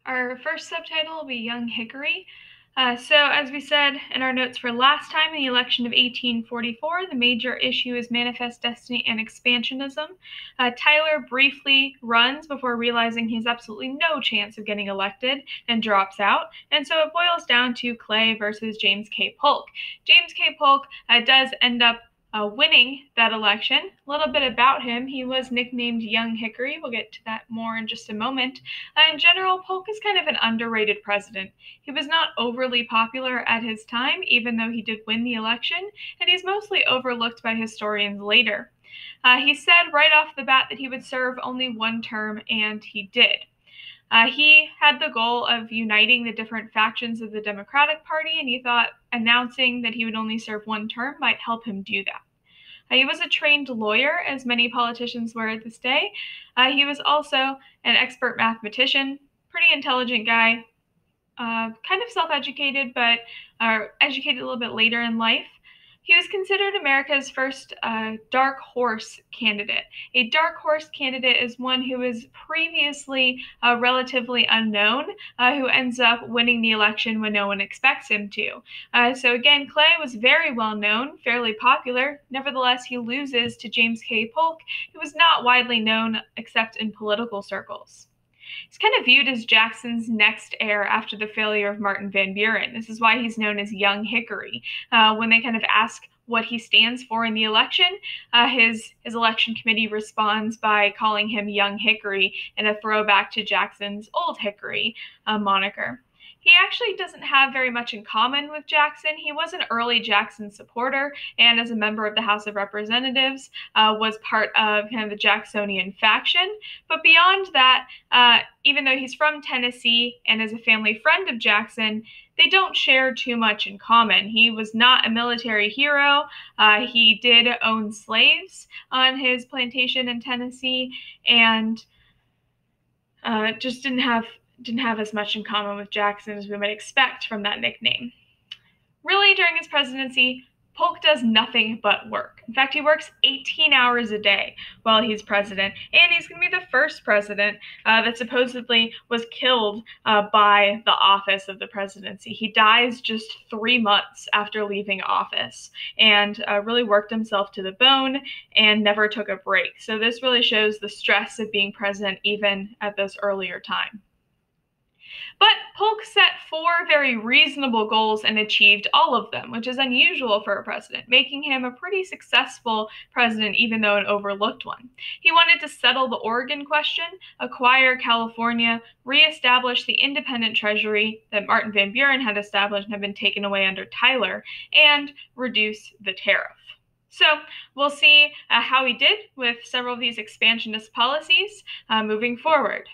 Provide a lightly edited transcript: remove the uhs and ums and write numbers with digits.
Our first subtitle will be Young Hickory. So, as we said in our notes for last time, in the election of 1844, the major issue is manifest destiny and expansionism. Tyler briefly runs before realizing he has absolutely no chance of getting elected and drops out. And so it boils down to Clay versus James K. Polk. James K. Polk does end up winning that election. A little bit about him: he was nicknamed Young Hickory. We'll get to that more in just a moment. In general, Polk is kind of an underrated president. He was not overly popular at his time, even though he did win the election, and he's mostly overlooked by historians later. He said right off the bat that he would serve only one term, and he did. He had the goal of uniting the different factions of the Democratic Party, and he thought announcing that he would only serve one term might help him do that. He was a trained lawyer, as many politicians were at this day. He was also an expert mathematician, pretty intelligent guy, kind of self-educated, but educated a little bit later in life. He was considered America's first dark horse candidate. A dark horse candidate is one who is previously relatively unknown, who ends up winning the election when no one expects him to. So again, Clay was very well known, fairly popular. Nevertheless, he loses to James K. Polk, who was not widely known except in political circles. He's kind of viewed as Jackson's next heir after the failure of Martin Van Buren. This is why he's known as Young Hickory. When they kind of ask what he stands for in the election, his election committee responds by calling him Young Hickory, in a throwback to Jackson's Old Hickory moniker. He actually doesn't have very much in common with Jackson. He was an early Jackson supporter, and as a member of the House of Representatives, was part of kind of the Jacksonian faction. But beyond that, even though he's from Tennessee and is a family friend of Jackson, they don't share too much in common. He was not a military hero. He did own slaves on his plantation in Tennessee, and just didn't have as much in common with Jackson as we might expect from that nickname. Really, during his presidency, Polk does nothing but work. In fact, he works 18 hours a day while he's president, and he's going to be the first president that supposedly was killed by the office of the presidency. He dies just 3 months after leaving office, and really worked himself to the bone and never took a break. So this really shows the stress of being president even at this earlier time. But Polk set 4 very reasonable goals and achieved all of them, which is unusual for a president, making him a pretty successful president, even though an overlooked one. He wanted to settle the Oregon question, acquire California, reestablish the independent treasury that Martin Van Buren had established and had been taken away under Tyler, and reduce the tariff. So we'll see how he did with several of these expansionist policies moving forward.